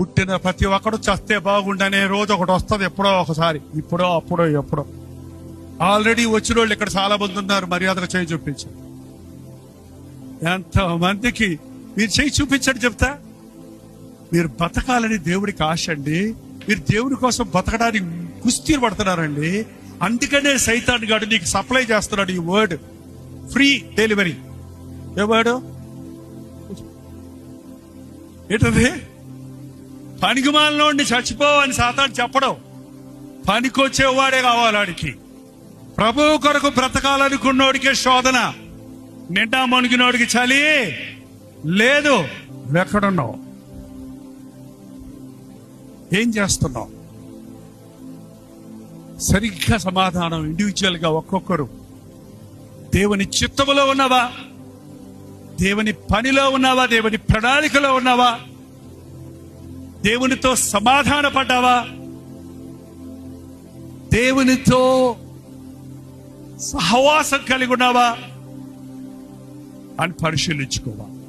పుట్టిన ప్రతి ఒక్కడు చస్తే బాగుండనే రోజు ఒకటి వస్తుంది, ఎప్పుడో ఒకసారి, ఇప్పుడో అప్పుడో ఎప్పుడో. ఆల్రెడీ వచ్చిన వాళ్ళు ఇక్కడ చాలా మంది ఉన్నారు. మర్యాదగా చేయి చూపించారు. ఎంతమందికి మీరు చేయి చూపించండి చెప్తా. మీరు బతకాలని దేవుడికి ఆశ అండి. మీరు దేవుడి కోసం బతకడానికి కుస్తీ పడుతున్నారండి. అందుకనే సైతాన్ గాడు నీకు సప్లై చేస్తున్నాడు ఈ వర్డ్, ఫ్రీ డెలివరీ. ఏ వర్డ్ ఏంటది? పనికిమాలినోడిని చచ్చిపోవని సాతాను చెప్పడం. పనికొచ్చేవాడే కావాలి వాడికి. ప్రభువు కొరకు బ్రతకాలనుకున్నోడికే శోధన. నిండా మునిగినోడికి చలి లేదు. ఎక్కడున్నావు? ఏం చేస్తున్నావు? సరిగ్గా సమాధానం ఇండివిజువల్ గా ఒక్కొక్కరు. దేవుని చిత్తములో ఉన్నావా? దేవుని పనిలో ఉన్నావా? దేవుని ప్రణాళికలో ఉన్నావా? దేవునితో సమాధాన పడ్డావా? దేవునితో సహవాసం కలిగి ఉన్నావా అని పరిశీలించుకోవా.